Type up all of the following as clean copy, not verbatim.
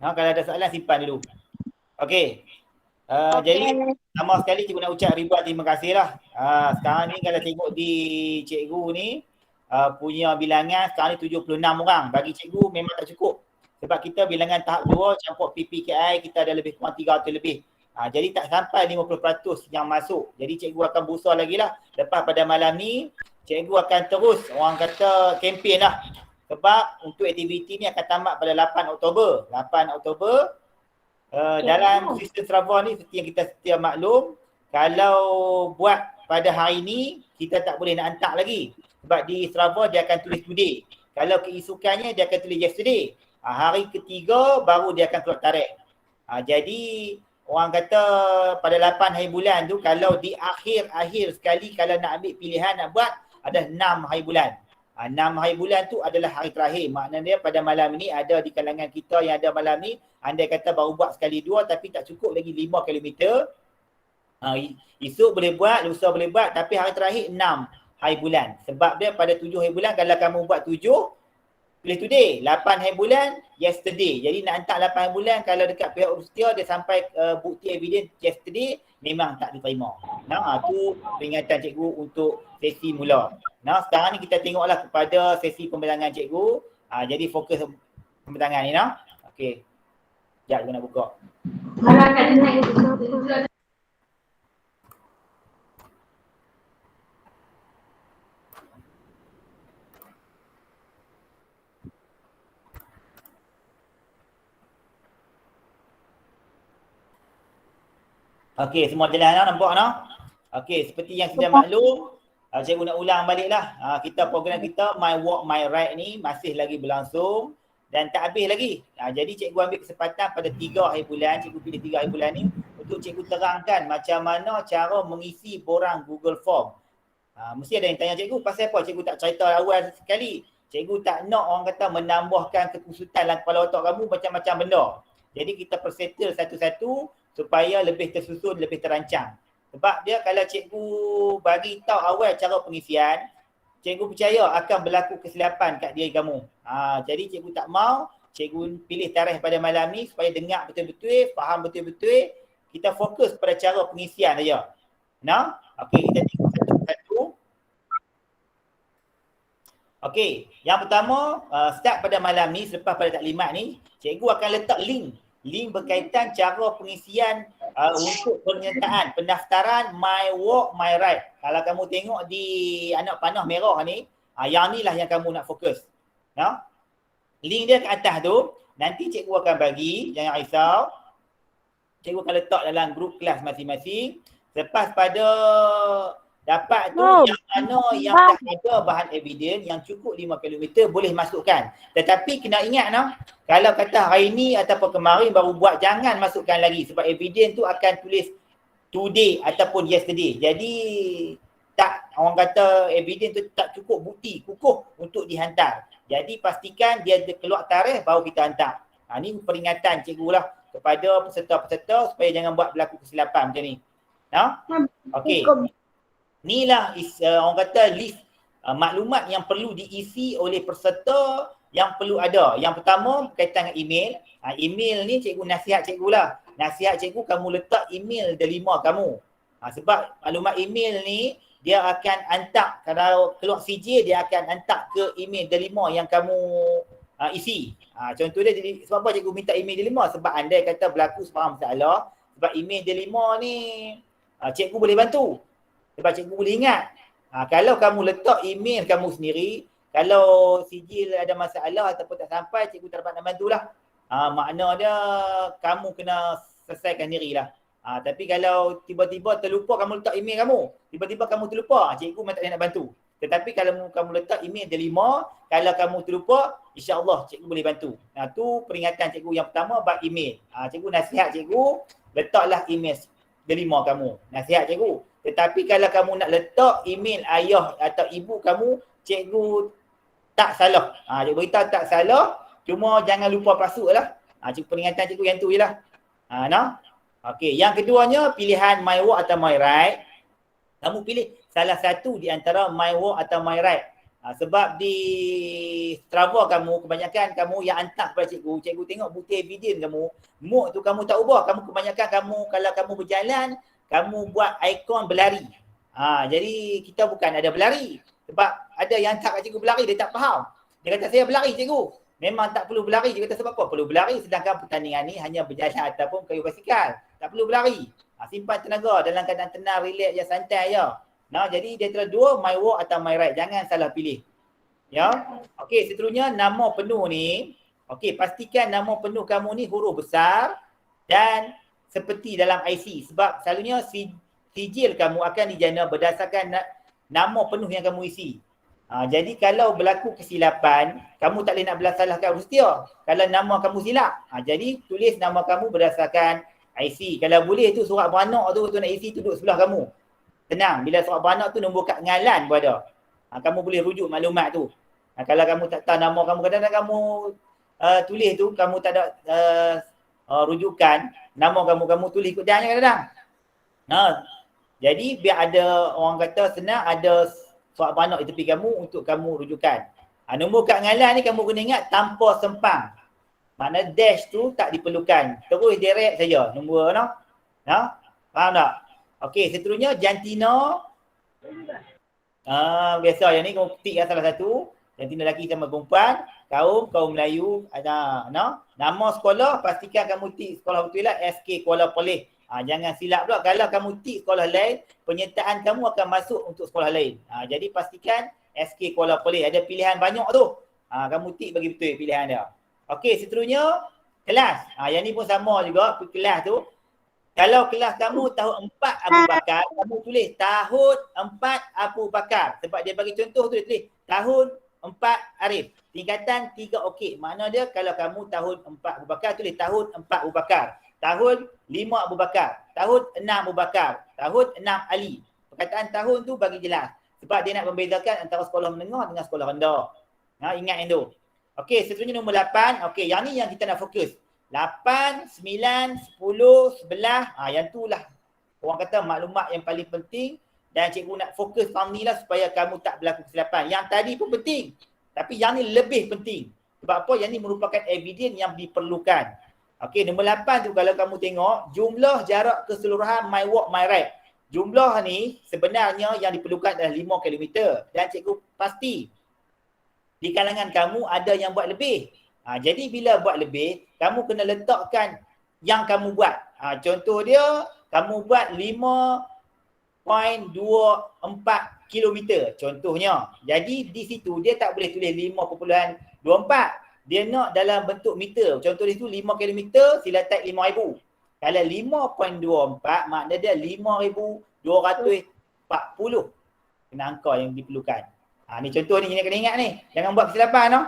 Kalau ada soalan simpan dulu. Okey. Okey. Jadi sama sekali cikgu nak ucap ribuan terima kasih lah. Sekarang ni kalau tengok di cikgu ni punya bilangan sekarang ni 76 orang. Bagi cikgu memang tak cukup. Sebab kita bilangan tahap 2 campur PPKI kita ada lebih kurang 300 lebih. Jadi tak sampai 50% yang masuk. Jadi cikgu akan berusaha lagi lah. Lepas pada malam ni cikgu akan terus orang kata kempen lah. Sebab untuk aktiviti ni akan tamat pada 8 Oktober. 8 Oktober dalam sistem Sarawak ni seperti yang kita setia maklum, kalau buat pada hari ni kita tak boleh nak hantar lagi. Sebab di Sarawak dia akan tulis today. Kalau keisukannya dia akan tulis yesterday. Hari ketiga baru dia akan keluar tarikh. Jadi orang kata pada 8 hari bulan tu kalau di akhir-akhir sekali kalau nak ambil pilihan nak buat ada 6 hari bulan. 6 hari bulan tu adalah hari terakhir. Maknanya pada malam ni ada di kalangan kita yang ada malam ni, andai kata baru buat sekali dua tapi tak cukup lagi 5 kilometer. Esok boleh buat, lusa boleh buat tapi hari terakhir 6 hari bulan. Sebab dia pada 7 hari bulan kalau kamu buat 7, pilih today. 8 hari bulan, yesterday. Jadi nak hantar 8 hari bulan kalau dekat pihak Rustia dia sampai bukti evidence yesterday memang tak diterima. Tu peringatan cikgu untuk sesi mula. Sekarang ni kita tengoklah kepada sesi pembilangan cikgu. Jadi fokus pembilangan ni. Okey. Sekejap aku nak buka. Okey, semua jelas nampak Okey, seperti yang sudah maklum, cikgu nak ulang baliklah. Kita program kita My Walk My Ride ni masih lagi berlangsung dan tak habis lagi. Jadi cikgu ambil kesempatan pada 3 hari bulan, cikgu pilih 3 hari bulan ni untuk cikgu terangkan macam mana cara mengisi borang Google Form. Mesti ada yang tanya cikgu, pasal apa cikgu tak cerita awal sekali? Cikgu tak nak orang kata menambahkan kekusutan dalam kepala otak kamu macam-macam benda. Jadi kita persettle satu-satu supaya lebih tersusun, lebih terancang. Sebab dia kalau cikgu bagi tahu awal cara pengisian, cikgu percaya akan berlaku kesilapan kat diri kamu. Jadi cikgu tak mau, cikgu pilih tarikh pada malam ni supaya dengar betul-betul, faham betul-betul. Kita fokus pada cara pengisian saja. Okey, kita tengok satu-satu. Okey, yang pertama, start pada malam ni, selepas pada taklimat ni, cikgu akan letak link berkaitan cara pengisian untuk penyertaan pendaftaran My Walk My Ride. Kalau kamu tengok di anak panah merah ni, yang ni lah yang kamu nak fokus. Link dia kat atas tu, nanti cikgu akan bagi, jangan risau. Cikgu akan letak dalam grup kelas masing-masing. Lepas pada dapat tu yang mana yang dah ada bahan evidence yang cukup 5 km boleh masukkan. Tetapi kena ingat kalau kata hari ni ataupun kemarin baru buat, jangan masukkan lagi sebab evidence tu akan tulis today ataupun yesterday. Jadi tak, orang kata evidence tu tak cukup bukti kukuh untuk dihantar. Jadi pastikan dia keluar tarikh baru kita hantar. Ni peringatan cikgu lah kepada peserta-peserta supaya jangan buat berlaku kesilapan macam ni. Okey. Inilah orang kata list maklumat yang perlu diisi oleh peserta yang perlu ada. Yang pertama berkaitan dengan email. Email ni cikgu nasihat cikgu lah. Nasihat cikgu kamu letak email delima kamu. Sebab maklumat email ni dia akan hantar, kalau keluar CJ dia akan hantar ke email delima yang kamu isi. Contoh dia, sebab apa cikgu minta email delima? Sebab andai kata berlaku sebarang masalah, sebab email delima ni cikgu boleh bantu. Sebab cikgu boleh ingat. Kalau kamu letak email kamu sendiri, kalau sijil ada masalah ataupun tak sampai, cikgu tak dapat nak bantulah. Makna dia kamu kena selesaikan dirilah. Tapi kalau tiba-tiba terlupa kamu letak email kamu, tiba-tiba kamu terlupa, cikgu memang tak boleh nak bantu. Tetapi kalau kamu letak email delima, kalau kamu terlupa, insya-Allah cikgu boleh bantu. Tu peringatan cikgu yang pertama bab email. Cikgu nasihat cikgu, letaklah email delima kamu. Nasihat cikgu. Tetapi kalau kamu nak letak email ayah atau ibu kamu, cikgu tak salah. Cikgu beritahu tak salah, cuma jangan lupa password lah. Cikgu peringatan cikgu yang tu je lah. Okey, yang keduanya pilihan My Walk atau My Ride. Kamu pilih salah satu di antara My Walk atau My Ride. Sebab di Strava kamu, kebanyakan kamu yang hantar kepada cikgu, cikgu tengok bukti evidence kamu, mood tu kamu tak ubah. Kamu kebanyakan kamu, kalau kamu berjalan, kamu buat ikon berlari. Jadi kita bukan ada berlari. Sebab ada yang hantar kat cikgu berlari, dia tak faham. Dia kata saya berlari cikgu. Memang tak perlu berlari. Dia kata sebab apa? Perlu berlari sedangkan pertandingan ni hanya berjalan ataupun kayu basikal. Tak perlu berlari. Simpan tenaga dalam keadaan tenang, relax je, santai je. Jadi dia antara dua, my walk atau my ride. Jangan salah pilih. Ya. Okey, seterusnya nama penuh ni. Okey, pastikan nama penuh kamu ni huruf besar dan seperti dalam IC. Sebab selalunya sijil kamu akan dijana berdasarkan nama penuh yang kamu isi. Jadi kalau berlaku kesilapan, kamu tak boleh nak bersalahkan huruf setia. Kalau nama kamu silap. Jadi tulis nama kamu berdasarkan IC. Kalau boleh tu surat beranak tu nak isi tu duduk sebelah kamu. Tenang, bila surat beranak tu nombor kad ngalan pun ada. Kamu boleh rujuk maklumat tu. Kalau kamu tak tahu nama kamu, kadang-kadang kamu tulis tu, kamu tak ada rujukan, nama kamu tulis ikut jalan kadang-kadang. Jadi biar ada, orang kata senang, ada surat beranak di tepi kamu untuk kamu rujukan. Nombor kad ngalan ni kamu kena ingat tanpa sempang. Makna dash tu tak diperlukan. Terus direct saja nombor no. Faham tak? Okey, seterusnya jantina. Biasa yang ni kamu ketik salah satu. Jantina lelaki sama perempuan, kaum Melayu, ada nama sekolah pastikan kamu tik sekolah betul lah SK Kuala Perlis. Jangan silap pula kalau kamu tik sekolah lain, penyertaan kamu akan masuk untuk sekolah lain. Jadi pastikan SK Kuala Perlis. Ada pilihan banyak tu. Kamu tik bagi betul pilihan dia. Okey, seterusnya kelas. Yang ni pun sama juga kelas tu. Kalau kelas kamu tahun 4 Abu Bakar, kamu tulis tahun 4 Abu Bakar. Sebab dia bagi contoh tu dia tulis tahun 4 Arif. Tingkatan 3 okey. Makna dia kalau kamu tahun 4 Abu Bakar, tulis tahun 4 Abu Bakar. Tahun 5 Abu Bakar. Tahun 6 Abu Bakar. Tahun 6 Ali. Perkataan tahun tu bagi jelas. Sebab dia nak membezakan antara sekolah menengah dengan sekolah rendah. Ingat yang tu. Okey, seterusnya nombor 8. Okey, yang ni yang kita nak fokus. 8, 9, 10, 11. Yang tu lah orang kata maklumat yang paling penting dan cikgu nak fokus tahun ni lah supaya kamu tak berlaku kesilapan. Yang tadi pun penting. Tapi yang ni lebih penting. Sebab apa? Yang ni merupakan evidence yang diperlukan. Okey, nombor 8 tu kalau kamu tengok, jumlah jarak keseluruhan my walk, my ride. Jumlah ni sebenarnya yang diperlukan adalah 5 km. Dan cikgu pasti di kalangan kamu ada yang buat lebih. Jadi bila buat lebih, kamu kena letakkan yang kamu buat. Contoh dia, kamu buat 5.24 km contohnya. Jadi di situ dia tak boleh tulis 5.24. Dia nak dalam bentuk meter. Contoh di situ 5 km, sila type 5,000. Kalau 5.24, makna dia 5,240. Kena angka yang diperlukan. Ni contoh ni, kena ingat ni. Jangan buat kesilapan no.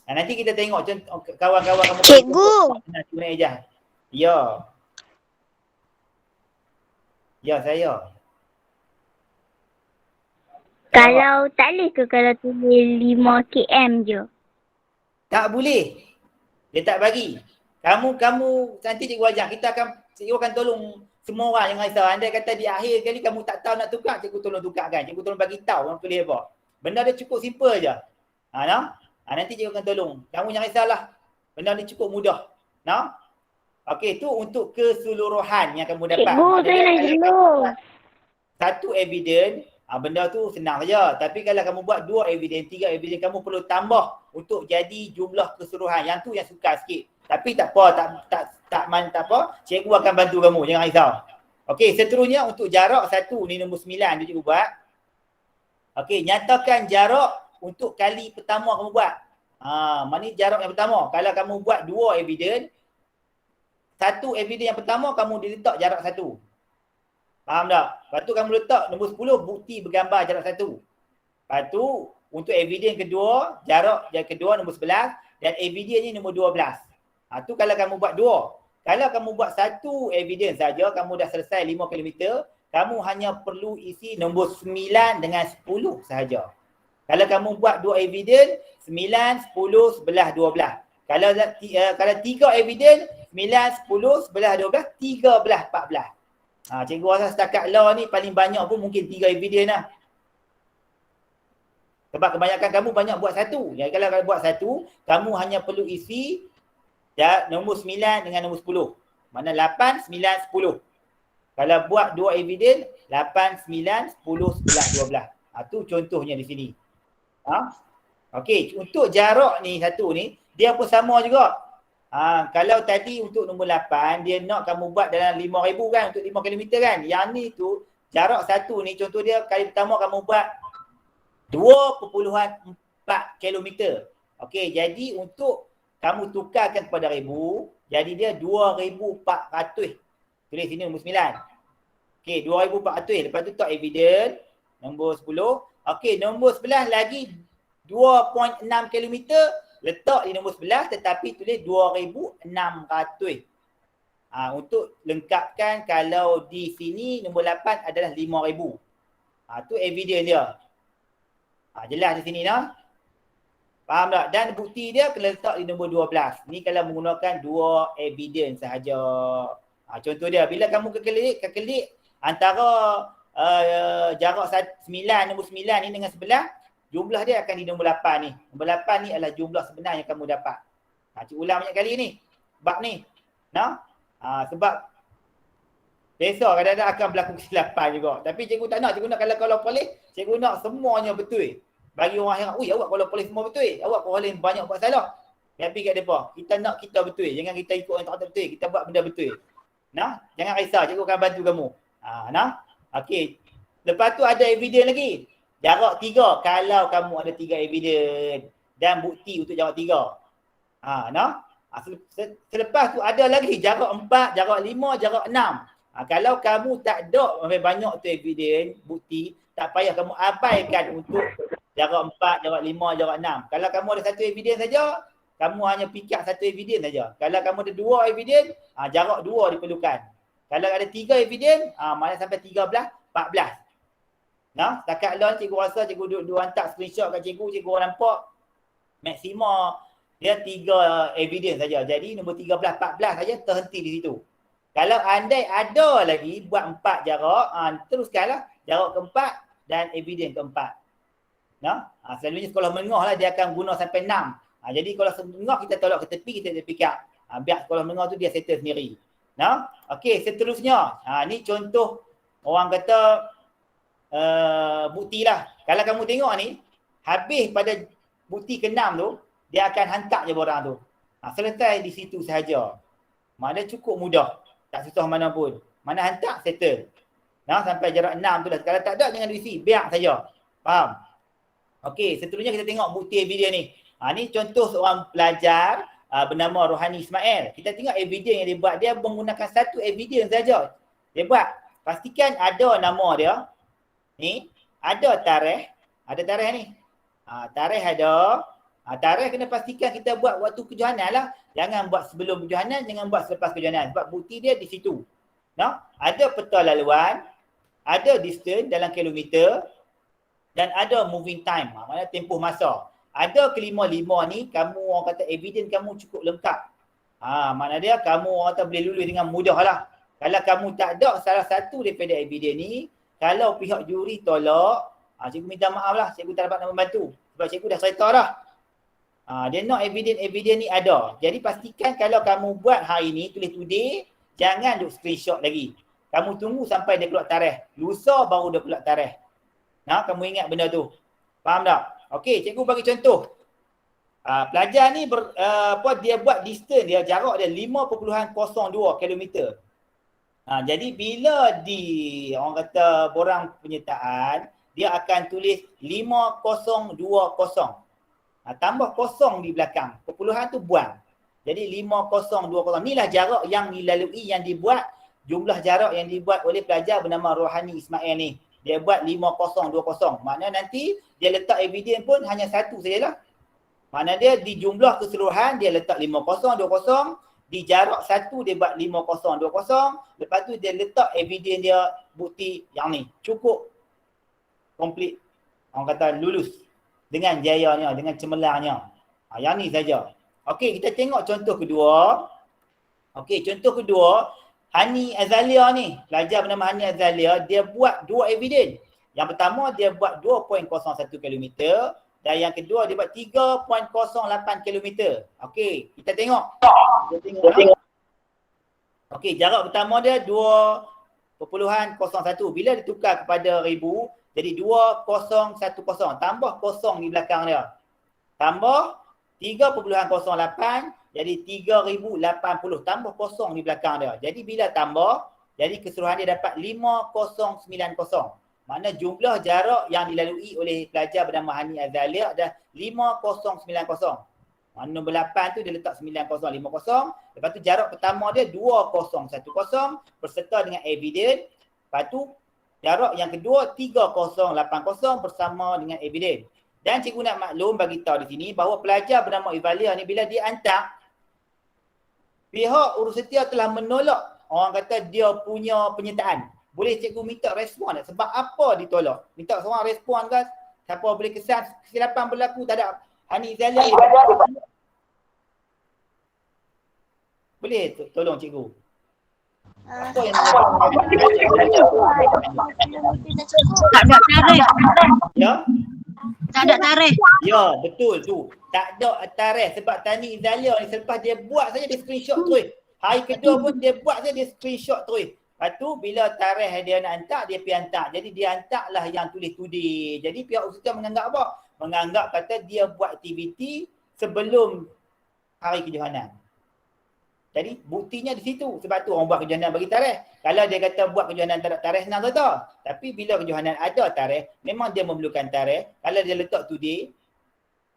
Nanti kita tengok contoh kawan-kawan kamu. Cikgu. Ya. Ya, saya. Kalau tak boleh ke kalau tulis 5 km je? Tak boleh. Dia tak bagi. Kamu nanti cikgu ajar. Cikgu akan tolong semua orang yang risau. Andai kata di akhir kali kamu tak tahu nak tukar, cikgu tolong tukarkan. Cikgu tolong bagi tahu orang tulis apa. Benda dia cukup simple je. Nanti cikgu akan tolong. Kamu jangan risaulah. Benda ni cukup mudah. Okey, tu untuk keseluruhan yang kamu dapat. Cikgu, saya nak jelur. Satu evidence, benda tu senang saja. Tapi kalau kamu buat 2 evidence, 3 evidence, kamu perlu tambah untuk jadi jumlah keseluruhan. Yang tu yang sukar sikit. Tapi tak apa, tak apa. Cikgu akan bantu kamu, jangan risau. Okey, seterusnya untuk jarak satu ni nombor 9 tu cikgu buat. Okey, nyatakan jarak untuk kali pertama kamu buat. Mana jarak yang pertama? Kalau kamu buat 2 evidence, satu evidence yang pertama kamu diletak jarak 1. Faham tak? Lepas tu kamu letak nombor 10 bukti bergambar jarak 1. Lepas tu untuk evidence kedua, jarak yang kedua nombor 11 dan evidence ni nombor 12. Tu kalau kamu buat 2. Kalau kamu buat satu evidence saja, kamu dah selesai 5 km, kamu hanya perlu isi nombor 9 dengan 10 sahaja. Kalau kamu buat 2 evidence, 9, 10, 11, 12. Kalau 3 evidence, 9, 10, 11, 12, 13, 14. Cikgu rasa setakat law ni paling banyak pun mungkin 3 evidence lah. Sebab kebanyakan kamu banyak buat satu. Jadi kalau buat satu, kamu hanya perlu isi nombor 9 dengan nombor 10. Mana 8, 9, 10. Kalau buat dua evidence, 8, 9, 10, 11, 12. Tu contohnya di sini. Okey, untuk jarak ni satu ni, dia pun sama juga. Kalau tadi untuk nombor 8, dia nak kamu buat dalam 5,000 kan, untuk 5 km kan. Yang ni tu, jarak satu ni, contoh dia kali pertama kamu buat 2.4 km. Okey, jadi untuk kamu tukarkan kepada ribu, jadi dia 2,400. Tulis sini nombor 9. Okey, 2,400. Lepas tu tak evidence, nombor 10. Okey, nombor 11 lagi 2.6 km. Letak di nombor 11 tetapi tulis 2,600. Untuk lengkapkan kalau di sini nombor 8 adalah 5,000. Tu evidence dia. Jelas di sini dah. Faham tak? Dan bukti dia kena letak di nombor 12. Ni kalau menggunakan dua evidence sahaja. Contoh dia, bila kamu kekelik antara jarak 9, nombor 9 ni dengan 11, jumlah dia akan di nombor 8 ni. Nombor 8 ni adalah jumlah sebenar yang kamu dapat. Cikgu ulang banyak kali ni. Bab ni. Sebab biasa kadang-kadang akan berlaku kesilapan juga. Tapi cikgu tak nak. Cikgu nak kalau polis, cikgu nak semuanya betul. Bagi orang yang, awak kalau polis semua betul. Awak boleh banyak buat salah. Tapi kat mereka, kita nak kita betul. Jangan kita ikut yang tak betul. Kita buat benda betul. Jangan risau. Cikgu akan bantu kamu. Okey. Lepas tu ada evidence lagi. Jarak 3. Kalau kamu ada 3 evidence. Dan bukti untuk jarak 3. Selepas tu ada lagi jarak 4, jarak 5, jarak 6. Kalau kamu tak ada banyak tu evidence, bukti, tak payah kamu abaikan untuk jarak 4, jarak 5, jarak 6. Kalau kamu ada satu evidence saja, kamu hanya pick up satu evidence saja. Kalau kamu ada 2 evidence, jarak 2 diperlukan. Kalau ada 3 evidence, mana sampai 13, 14. Setakat lawan cikgu rasa cikgu duduk hantar screenshot kat cikgu orang nampak maksima dia 3 evidence saja. Jadi nombor 13, 14 saja terhenti di situ. Kalau andai ada lagi buat 4 jarak, teruskanlah jarak keempat dan evidence keempat. Selalunya sekolah menengah lah dia akan guna sampai 6. Jadi kalau menengah kita tolak ke tepi, kita pick up. Biar sekolah menengah tu dia settle sendiri. Okey, seterusnya. Ni contoh orang kata bukti lah. Kalau kamu tengok ni, habis pada bukti ke-6 tu, dia akan hantar je barang tu. Selesai di situ sahaja. Mana cukup mudah. Tak susah mana pun. Mana hantar, settle. Sampai jarak 6 tu dah. Kalau tak ada, jangan diisi. Biar saja. Faham? Okey, seterusnya kita tengok bukti evidence ni. Ni contoh seorang pelajar bernama Rohani Ismail. Kita tengok evidence yang dia buat. Dia menggunakan satu evidence saja. Dia buat. Pastikan ada nama dia. Ni. Ada tarikh. Ada tarikh ni. Tarikh ada. Tarikh kena pastikan kita buat waktu kejohanan lah. Jangan buat sebelum kejohanan, jangan buat selepas kejohanan. Sebab bukti dia di situ. Ada peta laluan. Ada distance dalam kilometer. Dan ada moving time. Maksudnya tempoh masa. Ada kelima-lima ni, kamu orang kata evidence kamu cukup lengkap. Maknanya dia, kamu orang kata boleh lulus dengan mudah lah. Kalau kamu tak ada salah satu daripada evidence ni, kalau pihak juri tolak, cikgu minta maaf lah, cikgu tak dapat nak membantu. Sebab cikgu dah cerita dah. Dia nak evidence ni ada. Jadi pastikan kalau kamu buat hari ni, tulis today, jangan duk screenshot lagi. Kamu tunggu sampai dia keluar tarikh. Lusa baru dia keluar tarikh. Kamu ingat benda tu. Faham tak? Okey, cikgu bagi contoh. Pelajar ni dia buat distance dia, jarak dia 5.02 km. Jadi bila orang kata borang penyertaan, dia akan tulis 5020. Tambah kosong di belakang. Perpuluhan tu buang. Jadi 5020. Inilah jarak yang dilalui, yang dibuat, jumlah jarak yang dibuat oleh pelajar bernama Rohani Ismail ni. Dia buat 5020. Maknanya nanti dia letak evidence pun hanya satu sajalah. Maknanya dia di jumlah keseluruhan dia letak 5020. Di jarak satu dia buat 5020. Lepas tu dia letak evidence dia, bukti yang ni. Cukup complete. Orang kata lulus. Dengan jayanya, dengan cemerlangnya. Yang ni saja. Okey, kita tengok contoh kedua. Okey, contoh kedua. Hani Azalia ni, pelajar bernama Hani Azalia, dia buat 2 evidence. Yang pertama dia buat 2.01 kilometer dan yang kedua dia buat 3.08 kilometer. Okey, kita tengok. Kita tengok. Okey, jarak pertama dia 2.01. Bila ditukar kepada ribu, jadi 2010. Tambah kosong di belakang dia. Tambah 3.08, jadi 3080. Tambah kosong di belakang dia. Jadi bila tambah, jadi keseluruhan dia dapat 5090. Makna jumlah jarak yang dilalui oleh pelajar bernama Hani Azalia adalah 5090. Nombor 8 tu dia letak 9050. Lepas tu jarak pertama dia 2010 berserta dengan evidence. Lepas tu jarak yang kedua 3080 bersama dengan evidence. Dan cikgu nak maklum bagi tahu di sini bahawa pelajar bernama Ivalia ni bila dia hantar, pihak urus setia telah menolak, orang kata dia punya penyertaan. Boleh cikgu minta respon tak? Sebab apa ditolak? Minta seorang respon kan? Siapa boleh kesan kesilapan berlaku tak ada Hani Izalia. Boleh tolong cikgu? Apa yang Tak ada tarikh. ya? Tak ada tarikh. Ya, betul tu. Tak ada tarikh sebab Hani Izalia ni selepas dia buat saja dia screenshot terus. Hari kedua pun dia buat saja dia screenshot terus. Lepas tu bila tarikh dia nak hantar dia pergi hantar. Jadi dia hantarlah yang tulis today. Jadi pihak usaha menganggap apa? Menganggap kata dia buat aktiviti sebelum hari kejohanan. Jadi buktinya di situ. Sebab tu orang buat kejohanan bagi tarikh. Kalau dia kata buat kejohanan tak ada tarikh senang kata. Tapi bila kejohanan ada tarikh, memang dia memerlukan tarikh. Kalau dia letak today,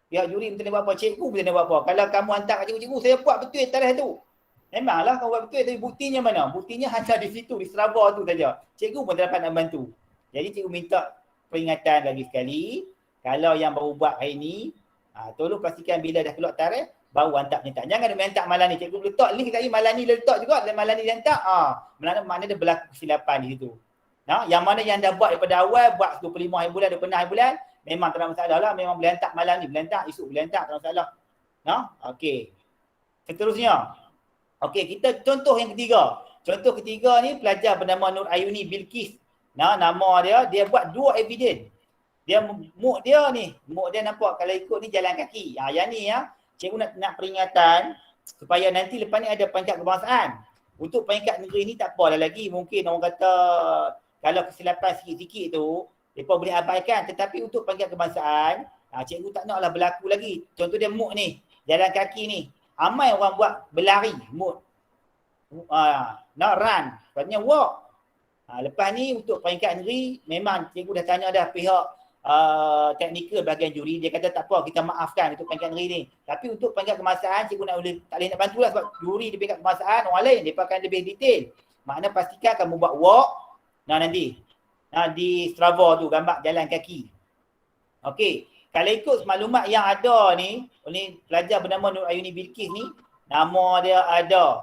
pihak juri pun buat apa? Cikgu pun buat apa? Kalau kamu hantar kat cikgu, saya buat betul tarikh tu. Memanglah kamu buat betul, tapi buktinya mana? Buktinya hanya di situ, di seraba tu saja. Cikgu pun tak dapat nak bantu. Jadi cikgu minta peringatan lagi sekali. Kalau yang baru buat hari ni, tolong pastikan bila dah keluar tarikh, baru hantar penyertaan. Jangan dia hantar malam ni. Cikgu letak link tadi malam ni letak juga. Dan malam ni dia hantar. Maknanya dia berlaku kesilapan di situ. Yang mana yang dah buat daripada awal, buat 25 hari bulan, 26 hari bulan, memang tak ada masalah lah. Memang boleh hantar malam ni. Boleh hantar, esok boleh hantar. Tak ada masalah. Okey. Seterusnya. Okey, kita contoh yang ketiga. Contoh ketiga ni pelajar bernama Nur Ayuni Bilqis. Nama dia buat 2 evidence. Dia muk dia nampak kalau ikut ni jalan kaki. Yang ni cikgu nak peringatan supaya nanti lepas ni ada peringkat kebangsaan. Untuk peringkat negeri ni tak apalah lagi. Mungkin orang kata kalau kesilapan sikit-sikit tu, mereka boleh abaikan. Tetapi untuk peringkat kebangsaan, cikgu tak naklah berlaku lagi. Contoh dia muk ni, jalan kaki ni. Ramai orang buat berlari, muk. Nak run, sepatutnya walk. Lepas ni untuk peringkat negeri, memang cikgu dah tanya dah pihak teknikal bahagian juri, dia kata tak apa, kita maafkan untuk peringkat negeri ni. Tapi untuk peringkat kebangsaan, cikgu tak boleh nak bantu lah sebab juri di peringkat kebangsaan orang lain, mereka akan lebih detail. Makna pastikan kamu buat walk, nanti di Strava tu, gambar jalan kaki. Okey, kalau ikut maklumat yang ada ni, oleh pelajar bernama Nur Ayuni Bilqis ni, nama dia ada.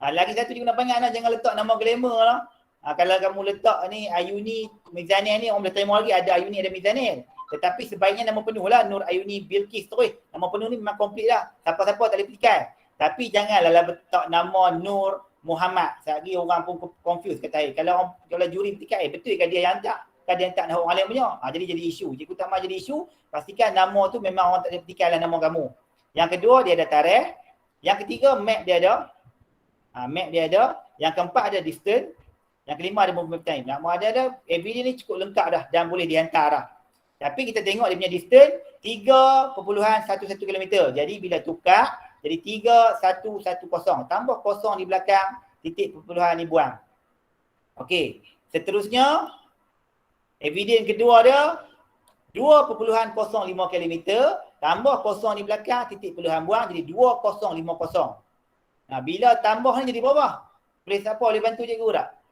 Lagi satu cikgu nak panggil jangan letak nama glamour lah. Kalau kamu letak ni Ayuni Mizanil ni, orang boleh terima lagi ada Ayuni ada Mizanil. Tetapi sebaiknya nama penuh lah Nur Ayuni Bilqis terus. Nama penuh ni memang komplit lah. Siapa-siapa tak boleh petikan. Tapi janganlah letak nama Nur Muhammad. Sehari orang pun confuse kata kalau juri petikan, betul kan dia yang hantar? Kan dia hantar orang lain punya. Jadi isu. Cikgu tak mahu jadi isu. Pastikan nama tu memang orang tak boleh petikan lah nama kamu. Yang kedua dia ada tarikh. Yang ketiga map dia ada. Map dia ada. Yang keempat ada distance. Yang kelima ada movement time. Nama dia ada, evidence ni cukup lengkap dah dan boleh dihantar dah. Tapi kita tengok dia punya distance 3.11 km. Jadi bila tukar, jadi 3110. Tambah kosong di belakang, titik perpuluhan ni buang. Okey. Seterusnya, evidence kedua dia 2.05 km. Tambah kosong di belakang, titik perpuluhan buang, jadi 2050. Bila tambah ni jadi berapa? Boleh siapa boleh bantu cikgu tak?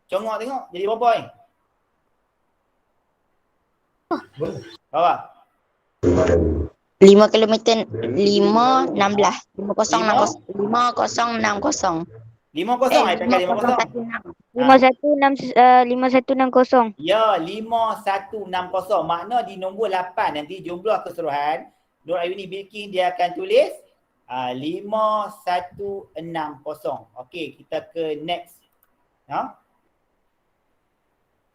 Congok tengok, jadi berapa ni? Berapa? 5 km 5.16. 5060. 50 tekan 50. 5160. Ya, 5160. Makna di nombor 8 nanti jumlah keseluruhan Nur Ayuni Bilqis dia akan tulis 5160. Okey, kita ke next.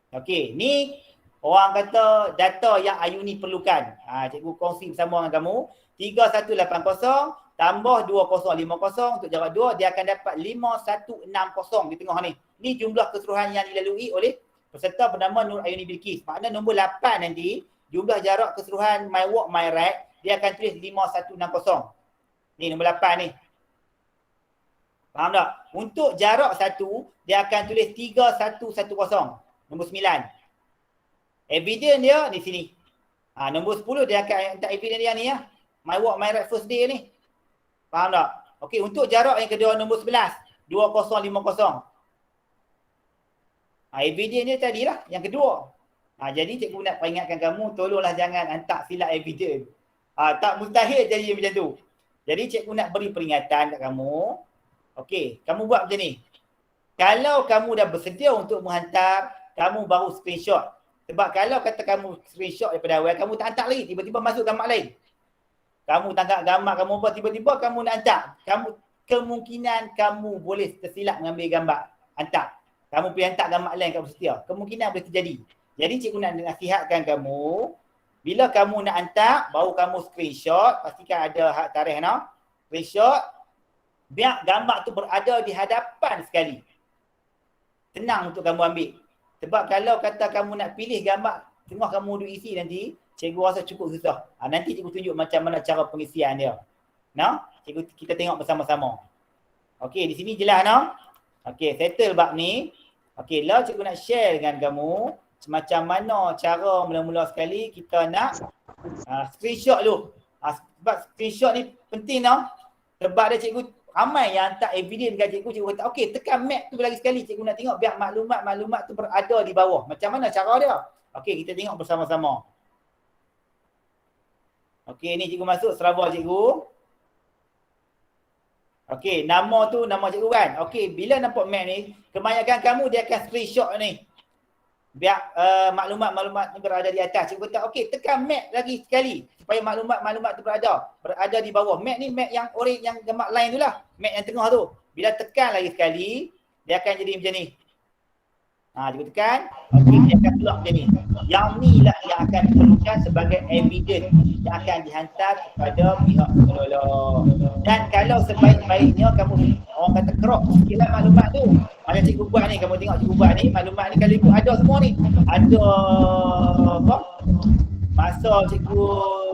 Okey, ni orang kata data yang Ayuni perlukan. Cikgu kongsi bersama dengan kamu. 3180 tambah 2050 untuk jarak 2, dia akan dapat 5160 di tengah ni. Ni jumlah keseluruhan yang dilalui oleh peserta bernama Nur Ayuni Bilqis. Makna nombor 8 nanti, jumlah jarak keseluruhan My Walk My Ride, dia akan tulis 5160. Ni nombor 8 ni. Faham tak? Untuk jarak 1, dia akan tulis 3110. Nombor 9. Evidence dia di sini. Nombor 10 dia akan hantar evidence dia ni ya. My Walk My Ride first day ni. Faham tak? Okey, untuk jarak yang kedua nombor 11, 2050. Evidence dia tadilah yang kedua. Jadi cikgu nak peringatkan kamu, tolonglah jangan hantar silap evidence. Tak mustahil jadi macam tu. Jadi cikgu nak beri peringatan kat kamu. Okey, kamu buat macam ni. Kalau kamu dah bersedia untuk menghantar, kamu baru screenshot. Sebab kalau kata kamu screenshot daripada awal, kamu tak hantar lagi, tiba-tiba masuk gambar lain. Kamu tangkap gambar kamu apa, tiba-tiba kamu nak hantar. Kemungkinan kamu boleh tersilap mengambil gambar, hantar. Kamu pergi hantar gambar lain kat bersedia. Kemungkinan boleh terjadi. Jadi cikgu nak nasihatkan kamu, bila kamu nak hantar, baru kamu screenshot, pastikan ada hak tarikh no. Screenshot, biar gambar tu berada di hadapan sekali. Tenang untuk kamu ambil. Sebab kalau kata kamu nak pilih gambar, tengah kamu duk isi nanti, cikgu rasa cukup susah. Nanti cikgu tunjuk macam mana cara pengisian dia. No? Cikgu kita tengok bersama-sama. Okey, di sini jelas no? Okey, settle bab ni. Okey, lah cikgu nak share dengan kamu macam mana cara mula-mula sekali kita nak screenshot dulu. Sebab screenshot ni penting no? Sebab dia cikgu ramai yang hantar evidence dekat cikgu, cikgu kata okey tekan map tu lagi sekali, cikgu nak tengok biar maklumat tu berada di bawah. Macam mana cara dia? Okey, kita tengok bersama-sama. Okey, ni cikgu masuk server cikgu. Okey, nama tu nama cikgu kan. Okey, bila nampak map ni, kebanyakan kamu dia akan screenshot ni. Biar maklumat ni berada di atas. Cikgu kata okey, tekan map lagi sekali supaya maklumat tu berada di bawah. Map ni map yang orange, yang gambar lain tu lah. Map yang tengah tu. Bila tekan lagi sekali, dia akan jadi macam ni. Cikgu tekan. Okey, dia akan keluar macam ni. Yang ni lah yang akan diperlukan sebagai evidence yang akan dihantar kepada pihak penolong. Dan kalau sebaik-baiknya kamu orang kata crop sikitlah maklumat tu. Macam cikgu buat ni, kamu tengok cikgu buat ni, maklumat ni kalau ikut ada semua ni. Ada apa? Masa cikgu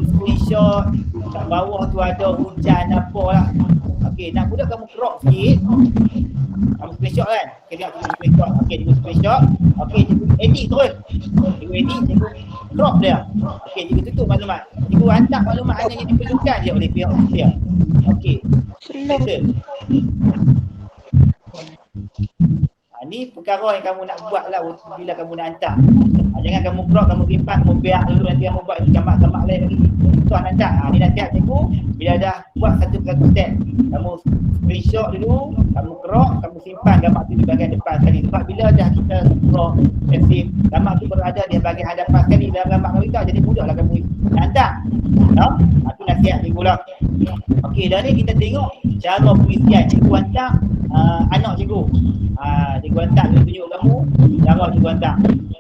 screenshot, kat bawah tu ada hujan apa lah. Okey, nak mudah kamu crop sikit. Kamu screenshot kan? Okey, tengok cikgu screenshot. Okey, cikgu screenshot. Okey, cikgu edit terus. Cikgu edit, cikgu crop dia. Okey, cikgu tutup maklumat. Cikgu hantar maklumat hanya yang diperlukan je oleh pihak dia. Okey. Settle. Ni perkara yang kamu nak buat lah bila kamu nak hantar. Jangan kamu crop, kamu simpan, kamu biar dulu nanti kamu buat gambar-gambar lain lagi. Tuan hantar. Ni nasihat cikgu, bila dah buat satu step, kamu screenshot dulu, kamu crop, kamu simpan gambar tu di bahagian depan sekali. Sebab bila dah kita crop, save, gambar tu berada di bahagian hadapan sekali dalam gambar kita, jadi mudahlah kamu hantar. No? Itu nasihat cikgu lah. Okey, dah ni kita tengok cara pengisian. Cikgu hantar anak cikgu. Cikgu hantar, dia tunjuk kamu cara cikgu hantar.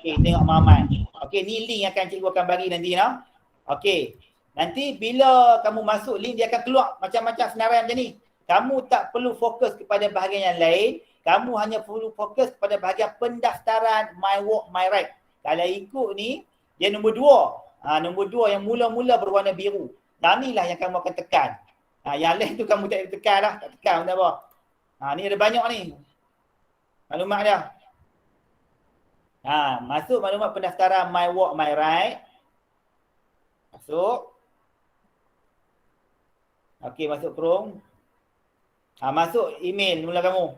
Okey, tengok Muhammad. Okey, ni link yang akan cikgu akan bagi nanti no. Okey. Nanti bila kamu masuk link, dia akan keluar macam-macam senarai macam ni. Kamu tak perlu fokus kepada bahagian yang lain. Kamu hanya perlu fokus kepada bahagian pendaftaran My Walk My Ride. Kalau ikut ni, dia nombor 2. Nombor 2 yang mula-mula berwarna biru. Dan inilah yang kamu akan tekan. Yang lain tu kamu tak tekan lah. Tak tekan pun tak apa. Ni ada banyak ni maklumat dia. Masuk maklumat pendaftaran My Walk My Ride. Masuk. Okey, masuk Chrome. Masuk email mula kamu.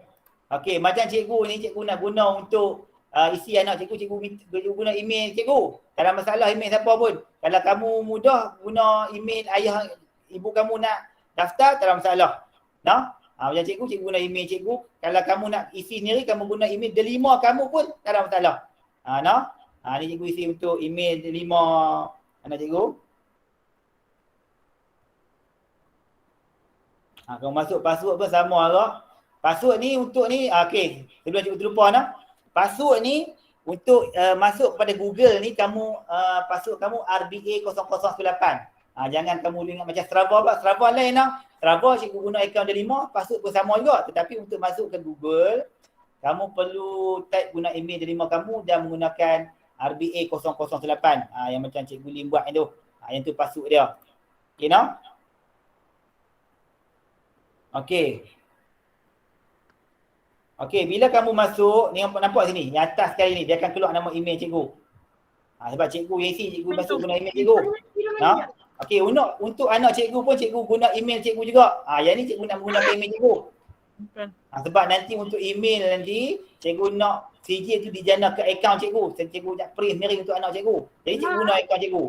Okey, macam cikgu ni, cikgu nak guna untuk isi anak cikgu guna email cikgu. Tak ada masalah email siapa pun. Kalau kamu mudah guna email ayah ibu kamu nak daftar, tak ada masalah. No? Macam cikgu guna email cikgu. Kalau kamu nak isi sendiri, kamu guna email delima kamu pun tak ada masalah. No? Ni cikgu isi untuk email delima anak cikgu. Kamu masuk password pun sama lah. Password ni untuk ni, okey. Sebelum cikgu terlupa nah. Password ni untuk masuk kepada Google ni kamu password kamu RBA 008. Jangan kamu ingat macam Strava pula. Strava lain lah. Strava cikgu guna akaun Delima, password pun sama juga. Tetapi untuk masuk ke Google, kamu perlu type guna email Delima kamu dan menggunakan RBA 008. Yang macam cikgu Lim buat yang tu. Yang tu password dia. Okay, no? Okay. Okay, bila kamu masuk, ni nampak sini, yang atas sekali ni, dia akan keluar nama email cikgu. Sebab cikgu yang isi, cikgu masuk guna email cikgu. Okey, untuk anak cikgu pun cikgu guna email cikgu juga. Yang ni cikgu nak menggunakan email cikgu. Sebab nanti untuk email nanti, cikgu nak CJ tu dijana ke akaun cikgu. Cikgu nak print sendiri untuk anak cikgu. Jadi cikgu guna akaun cikgu.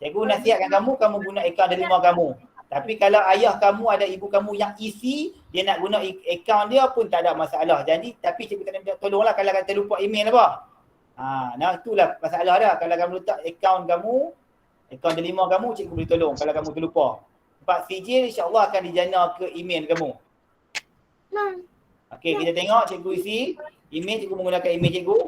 Cikgu nasihatkan kamu guna akaun Delima kamu. Tapi kalau ayah kamu ada ibu kamu yang isi, dia nak guna akaun dia pun tak ada masalah. Jadi, tapi cikgu tak nak tolonglah kalau kata lupa email apa. Nah itulah masalah dia. Kalau kamu letak akaun kamu, akaun Delima kamu, cikgu boleh tolong kalau kamu terlupa. Sebab CJ insya-Allah akan dijana ke email kamu. Okey, kita tengok cikgu isi email, cikgu menggunakan email cikgu.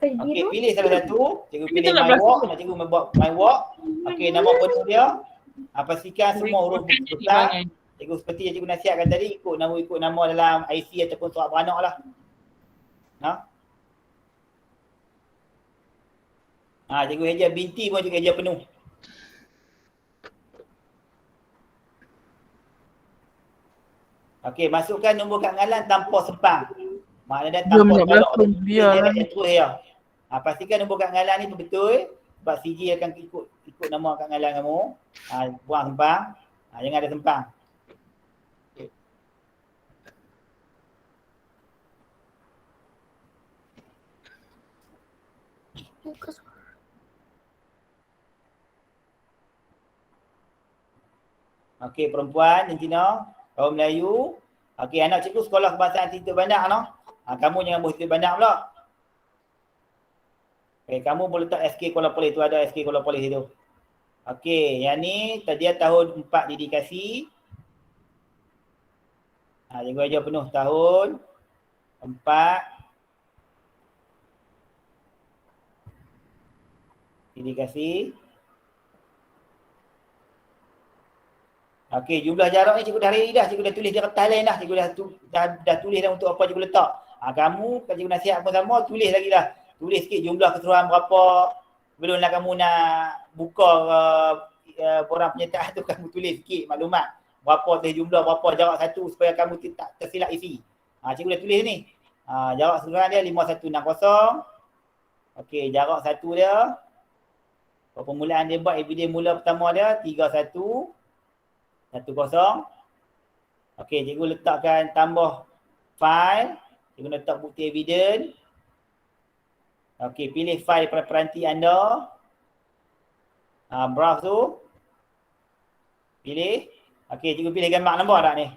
Okey, pilih salah satu. Cikgu pilih My Walk, cikgu membuat My Walk. Okey, nama penuh dia. Pastikan semua huruf besar. Cikgu seperti yang cikgu nasihatkan tadi, ikut nama dalam IC ataupun surat beranak lah. Cikgu eja binti pun cikgu eja penuh. Okey, masukkan nombor kad ngalan tanpa sempang. Maknanya tanpa tolak terus ya. Pastikan nombor kad ngalan ni betul. Sebab CJ akan ikut nama kad ngalan kamu. Buang sempang. Jangan ada sempang. Okey, perempuan, Cina, kaum Melayu. Okey, anak cikgu sekolah kebangsaan Titik Bandar no. Kamu jangan buat Titik Bandar pula. Okey, kamu boleh letak SK Kuala Polis tu, ada SK Kuala Polis itu. Okey, yang ni dia tahun 4 dedikasi. Cikgu ajar penuh tahun 4 dedikasi. Okey, jumlah jarak ni cikgu dah ready dah. Cikgu dah tulis di kertas lain dah. Cikgu dah tulis dah untuk apa cikgu letak. Kamu, kalau cikgu nasihat pun sama, tulis lagi dah. Tulis sikit jumlah keseluruhan berapa. Sebelum kamu nak buka borang penyertaan tu, kamu tulis sikit maklumat. Berapa jumlah, berapa jarak satu supaya kamu tak tersilap isi. Cikgu dah tulis ni. Jarak keseluruhan dia 5160. Okey, jarak satu dia. Permulaan dia buat evidence mula pertama dia 3110. Okey, cikgu letakkan tambah file. Cikgu letak bukti evidence. Okey, pilih file daripada peranti anda. Browse tu. Pilih. Okey, cikgu pilih gambar, nampak tak ni?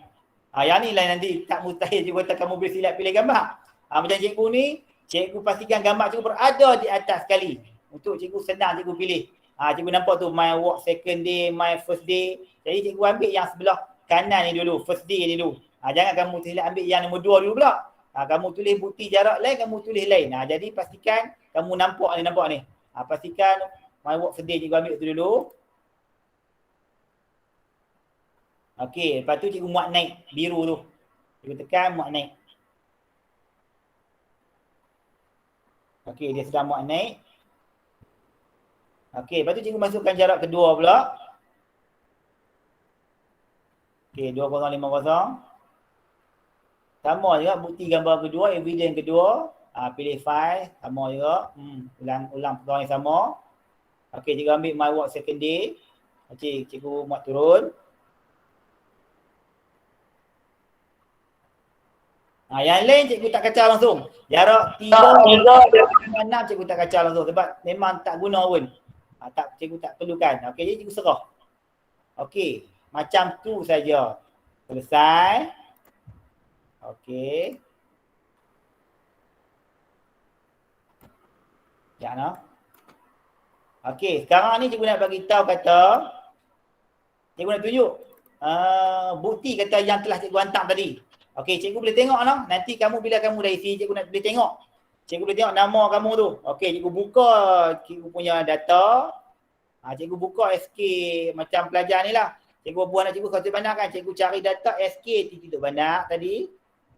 Yang ni lah nanti tak mustahil cikgu kata kamu boleh silap pilih gambar. Macam cikgu ni, cikgu pastikan gambar cikgu berada di atas sekali. Untuk cikgu senang cikgu pilih. Cikgu nampak tu, my work second day, my first day. Jadi cikgu ambil yang sebelah kanan ni dulu, first day ni dulu. Jangan kamu silap ambil yang nombor 2 dulu pula. Kamu tulis bukti jarak lain, kamu tulis lain. Jadi pastikan kamu nampak ni. Pastikan my work first day cikgu ambil tu dulu. Okey, lepas tu cikgu muat naik biru tu. Cikgu tekan muat naik. Okey, dia sedang muat naik. Okey, lepas tu cikgu masukkan jarak kedua pula. Okey, 2050. Sama juga bukti gambar kedua, evidence kedua. Pilih file, sama juga. Ulang perkara yang sama. Okey, cikgu ambil my work second day. Okey, cikgu muat turun. Yang lain cikgu tak kacau langsung. Jarak 3, 6 cikgu tak kacau langsung sebab memang tak guna pun. Cikgu tak perlukan. Okey, jadi cikgu serah. Okey, macam tu saja. Selesai. Okey. Jangan. Okey, sekarang ni cikgu nak bagi tahu kata, cikgu nak tunjuk bukti kata yang telah cikgu hantar tadi. Okey, cikgu boleh tengok noh. Nanti kamu bila kamu dah isi, cikgu nak boleh tengok. Cikgu boleh tengok nama kamu tu. Okey, cikgu buka cikgu punya data. Cikgu buka SK macam pelajar ni lah. Cikgu buat nak cikgu kau banyak kan. Cikgu cari data SK titik banyak tadi.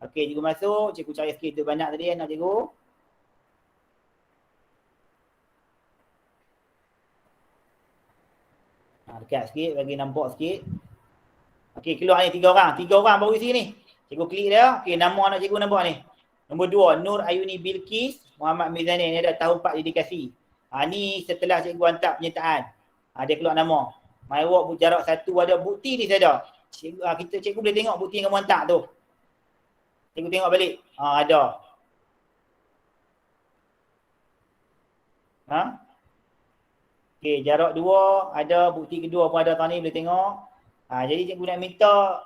Okey, cikgu masuk. Cikgu cari SK titik banyak tadi nak cikgu. Dekat sikit, bagi nampak sikit. Okey, keluar ni 3 orang. 3 orang baru isi ni. Cikgu klik dia. Okey, nama anak cikgu nampak ni. Nombor 2, Nur Ayuni Bilkis Muhammad Mizani. Ni ada tahun 4 dedikasi. Ni setelah cikgu hantar penyertaan. Dia keluar nama. My work jarak 1 ada. Bukti ni saya ada. Cikgu boleh tengok bukti yang kamu hantar tu. Cikgu tengok balik. Ada. Okey, jarak 2 ada. Bukti kedua pun ada tahun ni boleh tengok. Jadi cikgu nak minta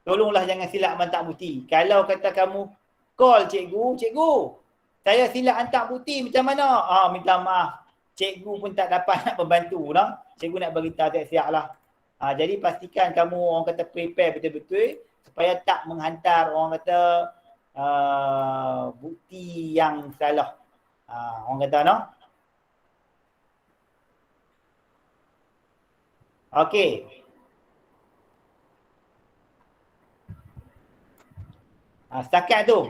tolonglah jangan silap hantar bukti. Kalau kata kamu call cikgu, saya silap hantar bukti macam mana? Minta maaf. Cikgu pun tak dapat nak membantu dah. Cikgu nak beritahu tak siap lah. Jadi pastikan kamu orang kata prepare betul-betul supaya tak menghantar orang kata bukti yang salah. Orang kata no? Okey. Setakat tu.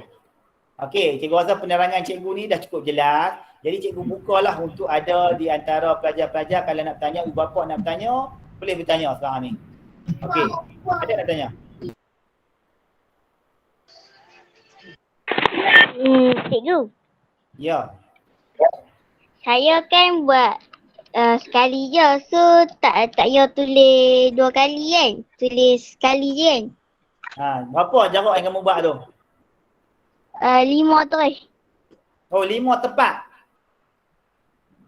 Okey, cikgu rasa penerangan cikgu ni dah cukup jelas. Jadi cikgu bukalah untuk ada di antara pelajar-pelajar kalau nak bertanya, ibu bapa nak bertanya, boleh bertanya sekarang ni. Okey, ada nak tanya? Cikgu. Ya. Saya kan buat sekali je. So tak payah tulis 2 kali kan. Tulis sekali je kan. Berapa jarak yang kamu buat tu? 5 terus. Oh, 5 tepat.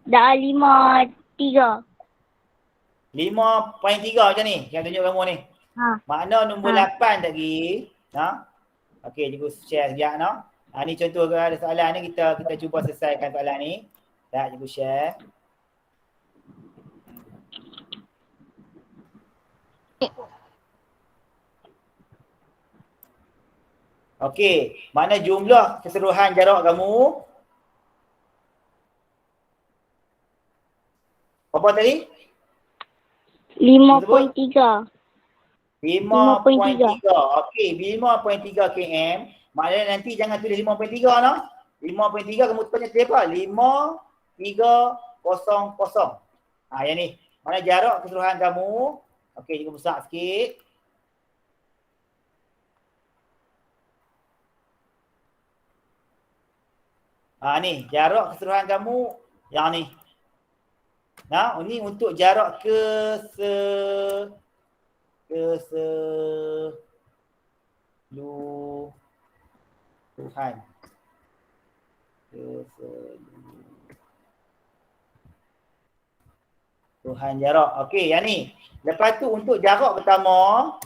Dah 5.3. 5.3 macam ni yang tunjuk kamu ni. Makna nombor 8 tak lagi. Okey, cikgu share sekejap no. Ni contoh ada soalan ni, kita cuba selesaikan soalan ni. Dah cikgu share. Okey, mana jumlah keseluruhan jarak kamu? Berapa tadi? 5.3. 5.3. Okey, 5.3 km. Maknanya nanti jangan tulis 5.3 no. 5.3 kamu tepatnya tulis apa? 5.300. Yang ni. Mana jarak keseluruhan kamu? Okey, cikgu besar sikit. Ni jarak keseluruhan kamu yang ni. Ini untuk jarak keseluruhan. Keseluruhan jarak. Okey, yang ni. Lepas tu untuk jarak pertama,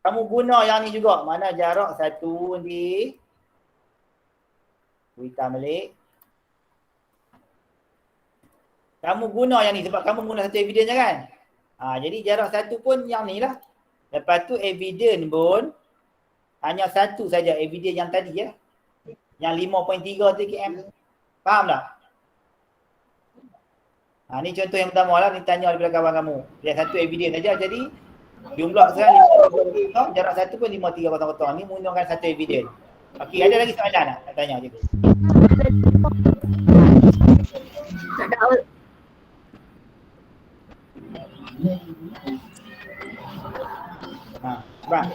kamu guna yang ni juga. Mana jarak 1 di hitam balik. Kamu guna yang ni sebab kamu guna satu evidence kan. Jadi jarak 1 pun yang ni lah. Lepas tu evidence pun hanya 1 saja evidence yang tadi ya. Yang 5.3 km. Faham tak? Ni contoh yang pertama lah, ni tanya daripada kawan kamu. Yang 1 evidence saja, jadi jumlah sekarang 5.3, jarak 1 pun 5.300. Ni menggunakan 1 evidence. Okey, ada lagi soalan nak tanya je? Tak ada. Bang.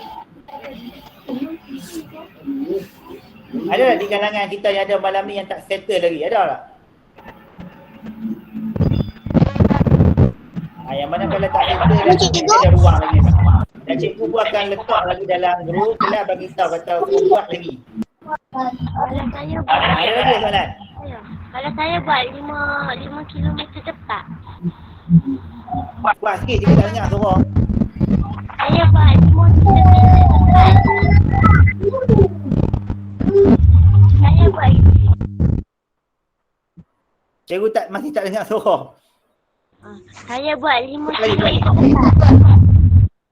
Ada tak di kalangan kita yang ada malam ni yang tak settle lagi? Ada tak? Yang mana kalau tak settle lagi, ada ruang lagi. Dan cikgu pun akan letak lagi dalam group kelas bagi tahu kata buat lagi. Kalau saya buat Ada lagi soalan? Kalau saya buat 5 kilometer tepat. Buat sikit cikgu tak dengar suara. Saya buat 5 kilometer tepat. Saya buat Cikgu masih tak dengar suara. Saya buat 5 Lagi. kilometer tepat.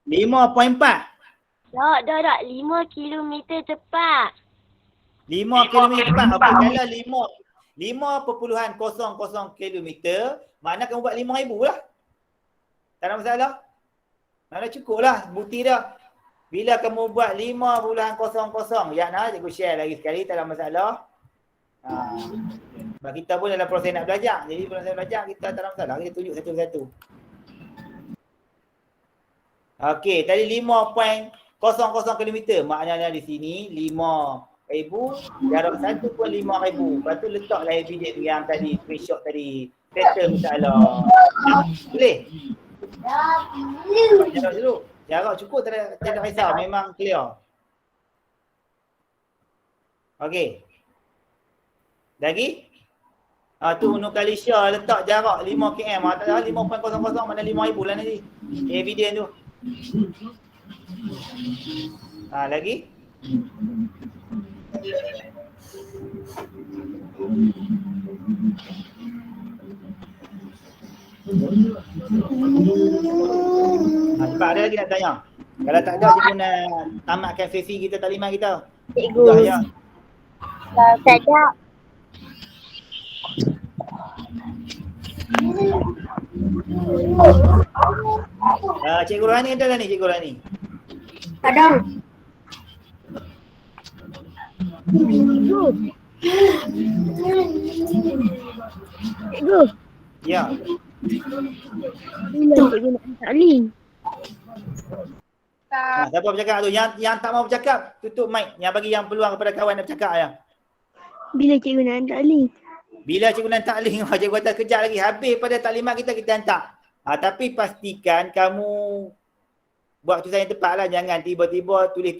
5.4. Tak. 5 kilometer tepat. 5 kilometer tepat. Okey, kalau 5.00 kilometer, makna kamu buat 5,000 lah. Tak ada masalah. Makna cukup lah, bukti dah. Bila kamu buat 5.00, ya nak cikgu share lagi sekali, tak ada masalah. Sebab kita pun dalam proses nak belajar. Jadi proses belajar kita tak ada masalah, kita tunjuk satu-satu. Okey, tadi 5.00 kilometer. Maknanya di sini 5,000 darab 1.5,000. Lepas tu letaklah evidence yang tadi screenshot tadi. Settle masalah. Boleh? Jarak dulu. Jarak cukup, tak ada risau. Memang clear. Okey. Lagi? Tu Nur Kalisha letak jarak 5 km. Tak ada 5.00 mana 5,000 lah nanti. Evidence tu. Lagi? Cepat, ada lagi nak tanya? Kalau tak ada, cikgu nak tamatkan sesi kita taklimat kita. Cikgu. Sudah ya. Tak ada. Cikgu Rani ada lah ni, Cikgu Rani. Ada. Cikgu. Ya. Bila cikgu nak hantar link? Siapa bercakap tu? Yang tak mau bercakap, tutup mic. Yang bagi yang peluang kepada kawan nak bercakap ya. Bila cikgu nak hantar link? Bila cikgu nak hantar link, cikgu kata kejap lagi. Habis pada taklimat kita hantar. Tapi pastikan kamu buat tulisan yang tepat lah. Jangan tiba-tiba tulis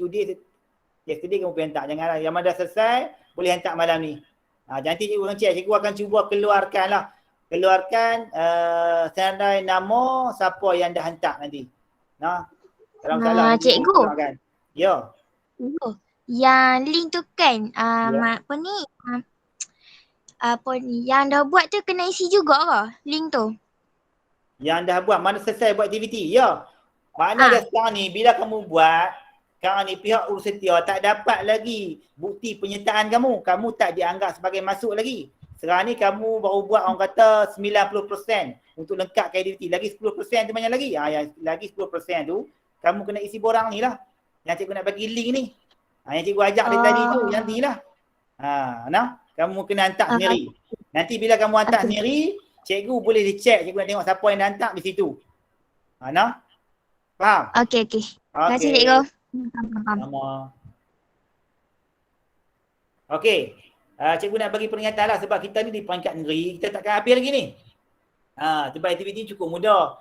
yesterday kamu pergi hantar. Janganlah. Yang mana dah selesai, boleh hantar malam ni. Nanti cikgu akan check. Cikgu akan cuba keluarkan lah. Keluarkan senandai nama siapa yang dah hantar nanti. Dalam salah. Cikgu. Ya. Cikgu. Yang link tu kan, Ya. apa ni, yang dah buat tu kena isi juga ke link tu? Yang dah buat, mana selesai buat aktiviti. Ya. Makna dah sekarang ni, bila kamu buat, sekarang ni pihak Ursetia tak dapat lagi bukti penyertaan kamu. Kamu tak dianggap sebagai masuk lagi. Sekarang ni kamu baru buat orang kata 90% untuk lengkapkan aktiviti. Lagi 10% tu banyak lagi. Yang lagi 10% tu, kamu kena isi borang ni lah. Yang cikgu nak bagi link ni. Yang cikgu ajak dari tadi tu, yang ni lah. Kamu kena hantar sendiri. Nanti bila kamu hantar sendiri, cikgu boleh dicek, cikgu nak tengok siapa yang dah hantar di situ. Faham? Okey. Terima kasih cikgu. Faham. Sama. Okey. Cikgu nak bagi peringatan lah sebab kita ni di peringkat negeri, kita takkan habis lagi ni. Sebab aktiviti cukup mudah.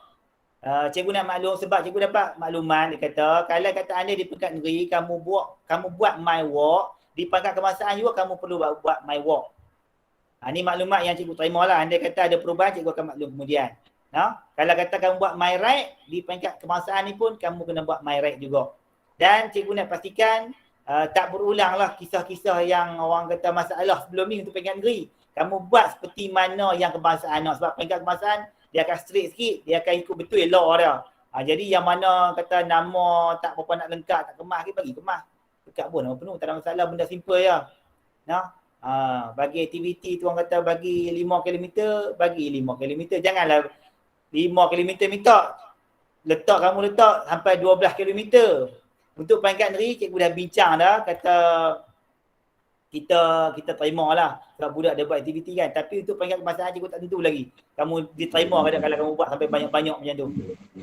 Cikgu nak maklum sebab cikgu dapat makluman, dia kata kalau kata anda di peringkat negeri, kamu buat my walk, di peringkat kebangsaan juga kamu perlu buat my walk. Ni maklumat yang cikgu terima lah. Andai kata ada perubahan, cikgu akan maklum kemudian. Kalau kata kamu buat my right, di peringkat kebangsaan ni pun kamu kena buat my right juga. Dan cikgu nak pastikan tak berulang lah kisah-kisah yang orang kata masalah sebelum ni untuk peringkat negeri. Kamu buat seperti mana yang kebangsaan nak. Sebab peringkat kebangsaan dia akan straight sikit, dia akan ikut betul law dia. Jadi yang mana kata nama tak apa nak lengkap, tak kemas ke, bagi kemas. Dekat pun nama penuh, tak ada masalah, benda simple je. Bagi aktiviti tu orang kata bagi 5 km, bagi 5 km. Janganlah 5 km minta. Kamu letak sampai 12 km. Untuk peringkat negeri, cikgu dah bincang dah, kata kita terima lah sebab budak dia buat aktiviti kan. Tapi untuk peringkat kebangsaan cikgu tak tentu lagi. Kamu diterima kalau kamu buat sampai banyak-banyak macam tu.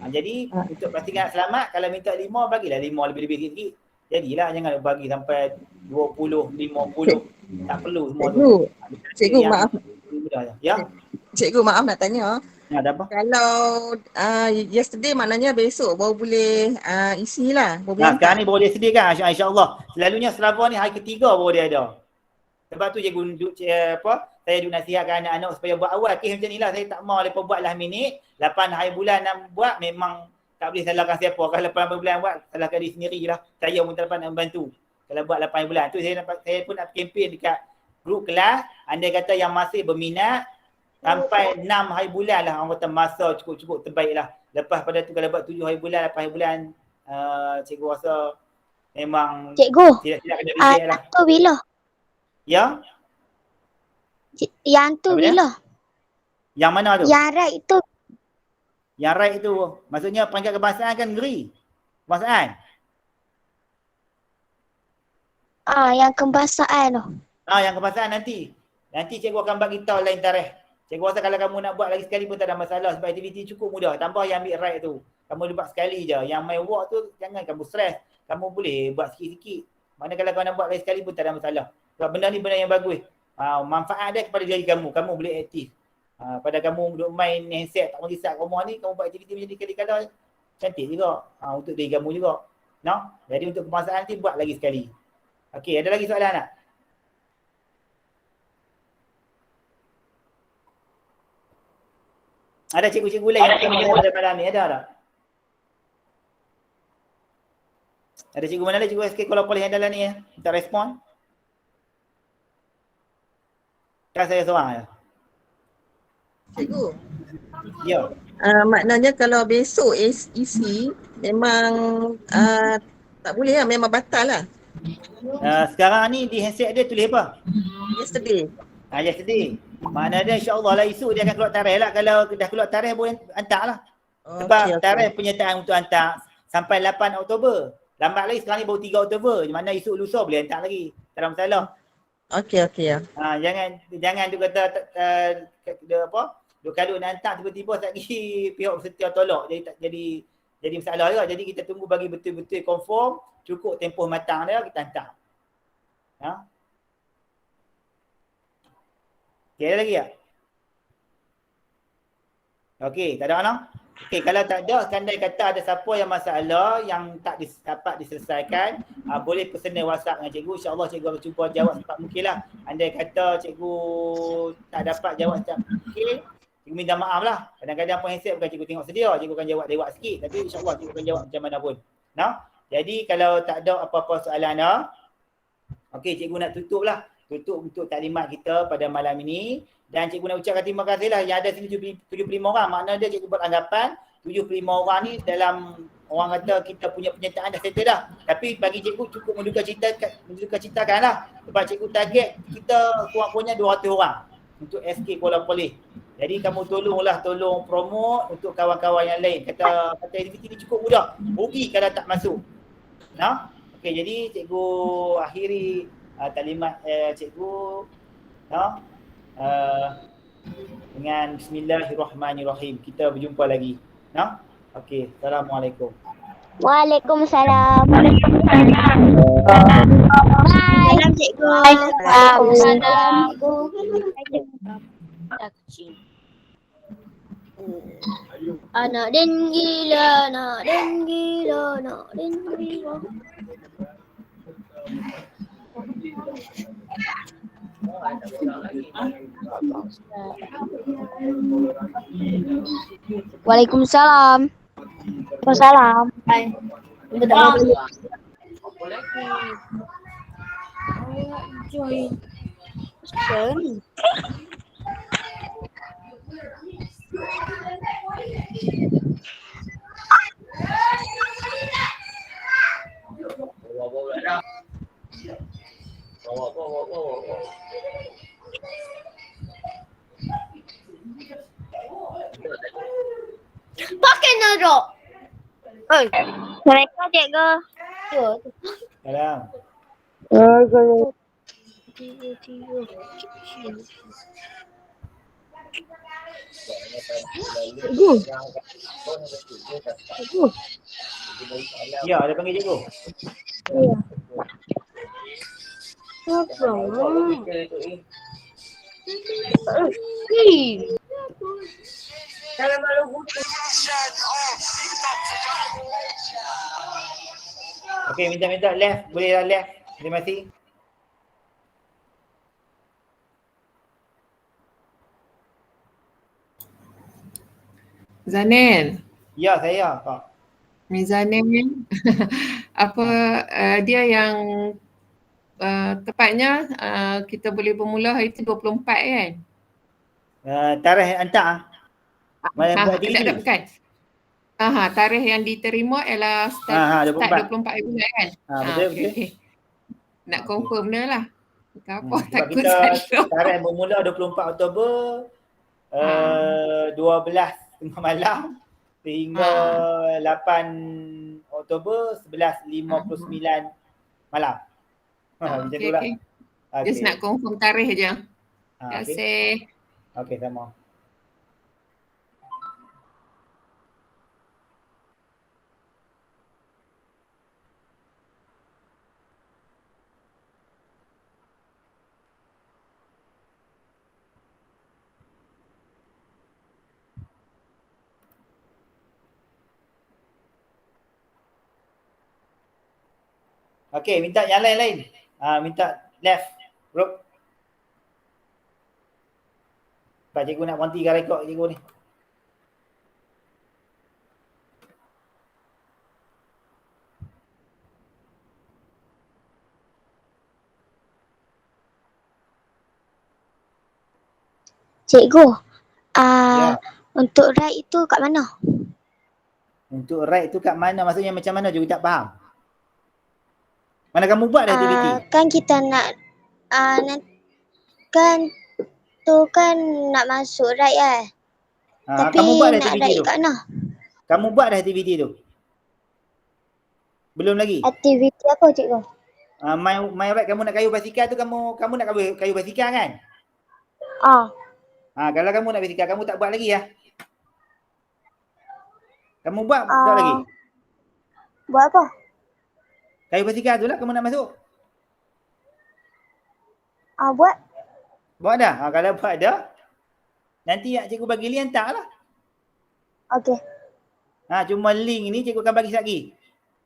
Jadi untuk pastikan selamat, kalau minta 5, bagilah 5 lebih-lebih sikit. Jadilah jangan bagi sampai 20, 50. Tak perlu semua tu. Cikgu maaf. Ya. Cikgu maaf nak tanya. Ada apa? Kalau yesterday maknanya besok baru boleh isi lah. Sekarang ni baru dia sediakan insya-Allah. Selalunya Selava ni hari ketiga baru dia ada. Sebab tu cikgu saya duk nasihatkan anak-anak supaya buat awal. Kes macam ni lah, saya tak mau mereka buat last minute. 8 hari bulan nak buat, memang tak boleh salahkan siapa. Kalau 8 bulan buat, salahkan diri sendiri lah. Saya pun tak dapat nak membantu. Kalau buat 8 bulan tu saya pun nak kempen dekat grup kelas. Andai kata yang masih berminat, sampai 6 hari bulan lah orang kata masa cukup terbaik lah. Lepas pada tu kalau buat 7 hari bulan, 8 hari bulan, cikgu rasa memang Cikgu, tidak kena reject lah. tu bila? Ya? Yang tu Apa dia? bila? Yang mana tu? Yang right tu. Yang right tu maksudnya peringkat kebangsaan kan negeri. Kebangsaan. Yang kebangsaan tu. Yang kebangsaan nanti. Nanti cikgu akan bagi tahu lain tarikh. Cikgu rasa kalau kamu nak buat lagi sekali pun tak ada masalah sebab aktiviti cukup mudah. Tambah yang ambil right tu. Kamu buat sekali je. Yang main walk tu jangan kamu stress. Kamu boleh buat sikit-sikit. Mana kalau kau nak buat lagi sekali pun tak ada masalah. Sebab benda ni benda yang bagus. Manfaat dia kepada diri kamu. Kamu boleh aktif. Pada kamu duduk main handset tak mengisap rumah ni, kamu buat aktiviti macam ni kali-kala cantik juga. Untuk diri kamu juga. No? Jadi untuk kebangsaan nanti buat lagi sekali. Okey, ada lagi soalan tak? Ada cikgu-cikgu lain yang tanya pada malam ni, ada tak? Ada cikgu mana lagi? Cikgu SK Kuala Polis yang dalam ni ya? Tak respon? Kan saya seorang ya? Cikgu. Ya. Maknanya kalau besok isi memang tak boleh lah, memang batal lah. Sekarang ni di handset dia tulis apa? Yesterday. Yesterday. Mana dia insya-Allah lah esok dia akan keluar tarikh lah. Kalau dah keluar tarikh boleh hantar lah. Sebab tarikh penyertaan untuk hantar sampai 8 Oktober. Lambat lagi sekarang ni baru 3 Oktober. Mana esok lusa boleh hantar lagi. Tak ada masalah. Okey ya. Jangan dia kata duk kalau nak hantar tiba-tiba tak pergi pihak peserta tolak. Jadi tak jadi masalah juga. Jadi kita tunggu bagi betul-betul confirm, cukup tempoh matang dia kita hantar. Okey, ada lagi tak? Okey, tak ada mana? Okey, kalau tak ada, kandai kata ada siapa yang masalah yang tak dapat diselesaikan, boleh personal WhatsApp dengan cikgu. InsyaAllah cikgu akan cuba jawab secepat mungkin lah. Andai kata cikgu tak dapat jawab secepat mungkin, cikgu minta maaf lah. Kadang-kadang pun handset bukan cikgu tengok sedia, cikgu akan jawab lewat sikit. Tapi insyaAllah cikgu akan jawab macam mana pun. Jadi kalau tak ada apa-apa soalan dah, okey, cikgu nak tutup lah. Tutup untuk taklimat kita pada malam ini. Dan cikgu nak ucapkan terima kasih lah. Yang ada sini 75 orang. Maknanya dia cikgu beranggapan 75 orang ni dalam orang kata kita punya penyertaan dah settle dah. Tapi bagi cikgu cukup menduga citakan lah. Sebab cikgu target kita kurang-kurangnya 200 orang untuk SK Kuala Polis. Jadi kamu tolong promote untuk kawan-kawan yang lain. Kata aktiviti ni cukup mudah. Rugi kalau tak masuk. Okey, jadi cikgu akhiri taklimat cikgu dengan bismillahirrahmanirrahim. Kita berjumpa lagi. Okey, assalamualaikum. Waalaikumsalam. Bye. Salam cikgu. Waalaikumsalam. Anak den gila, anak den gila, anak den gila. Waalaikumsalam. Waalaikumsalam. Pakai narok. Assalamualaikum cikgu. Salam. Ya, ada panggil cikgu. Okey, minta left. Boleh lah left. Terima kasih. Zanin. Ya, saya Pak. Zanin. Apa dia yang tepatnya kita boleh bermula hari tu 24 kan? Tarikh hantar. Mana buat diri. Tak bukan. Tarikh yang diterima ialah start 24 bulan kan? Betul, Okey, okey. Nak confirm dia lah. Tak apa, Sebab takut kita salah. tarikh bermula 24 Oktober 12 tengah malam sehingga 8 Oktober 11:59 malam. Macam Okey, tu lah. okey. Just nak confirm tarikh je. Terima Okey. kasih. Okey, sama. Okey, minta yang lain-lain. Minta left group. Pak cikgu nak berhentikan rekod cikgu ni. Cikgu, Ya. untuk ride itu kat mana? Untuk ride tu kat mana? Maksudnya macam mana juga tak faham. Mana kamu buat dah aktiviti? Kan kita nak kan tu kan nak masuk ride tapi Kamu buat dah nak aktiviti ride tu? kat mana? Kamu buat dah aktiviti tu? Belum lagi? Aktiviti apa cikgu? My ride kamu nak kayu basikal tu kamu nak kayu basikal kan? Kalau kamu nak basikal kamu tak buat lagi ya? Kamu buat tak lagi? Buat apa? Kayu basikal tu lah kamu nak masuk. Buat. Buat dah? Kalau buat dah, nanti cikgu bagi link hantar lah. Okey. Cuma link ni cikgu akan bagi sekejap lagi.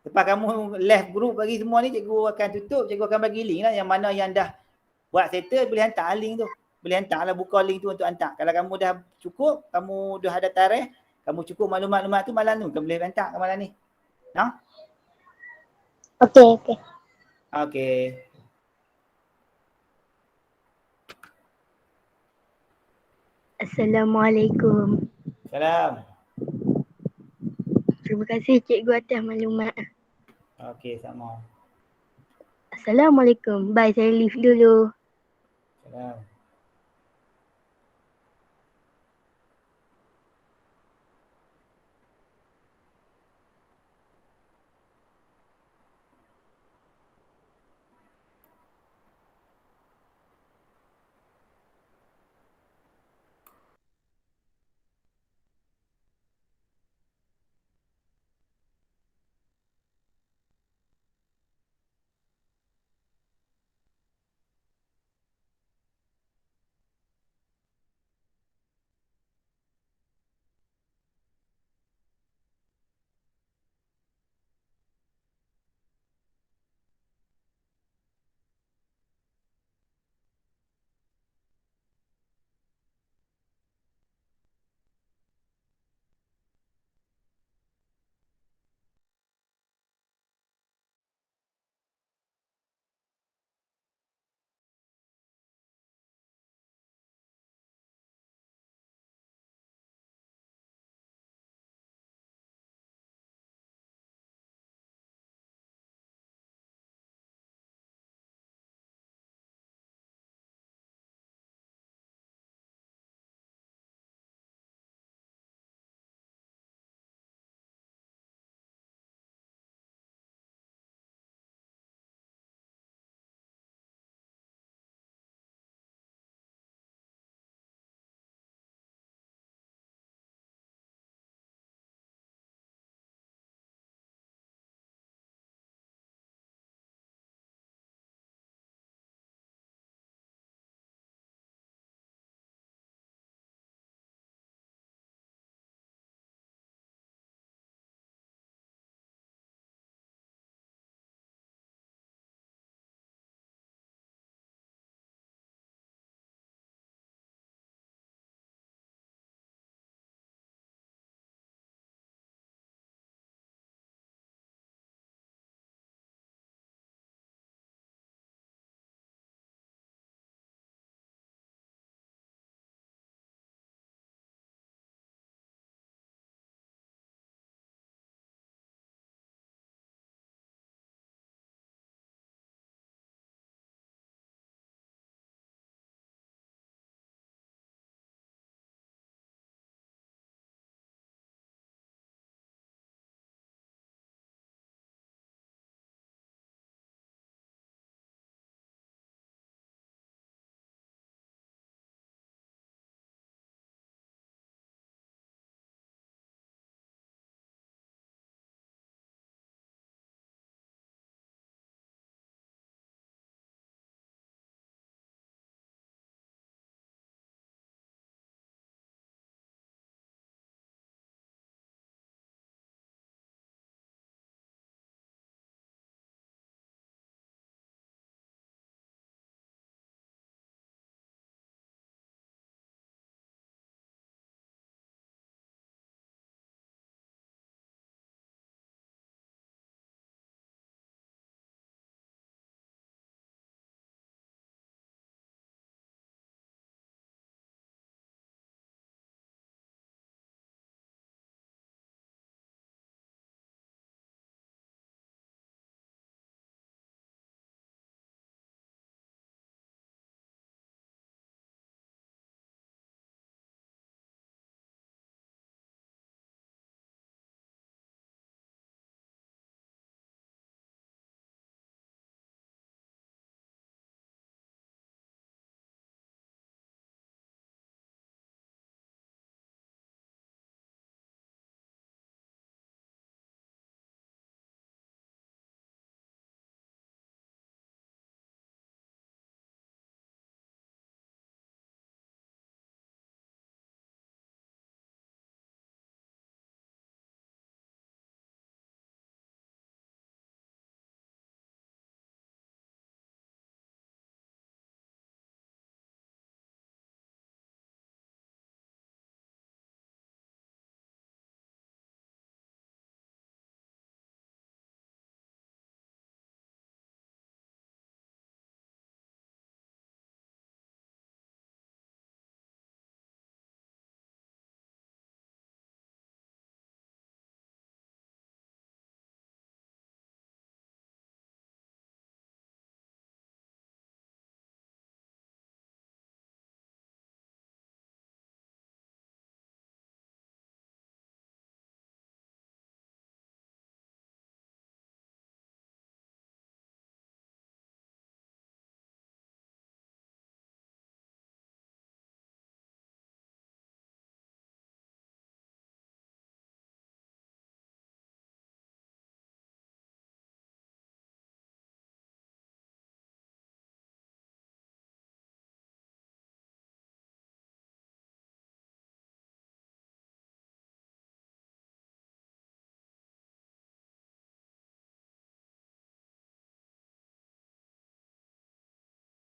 Lepas kamu left group bagi semua ni, cikgu akan tutup, cikgu akan bagi link lah. Yang mana yang dah buat settle boleh hantar link tu. Boleh hantar lah, buka link tu untuk hantar. Kalau kamu dah cukup, kamu dah ada tarikh, kamu cukup maklumat-maklumat tu malam tu, kamu boleh hantar ke malam ni. Okey, okey. Okey. Assalamualaikum. Salam. Terima kasih cikgu atas maklumat. Okey, sama. Assalamualaikum. Bye, saya leave dulu. Salam.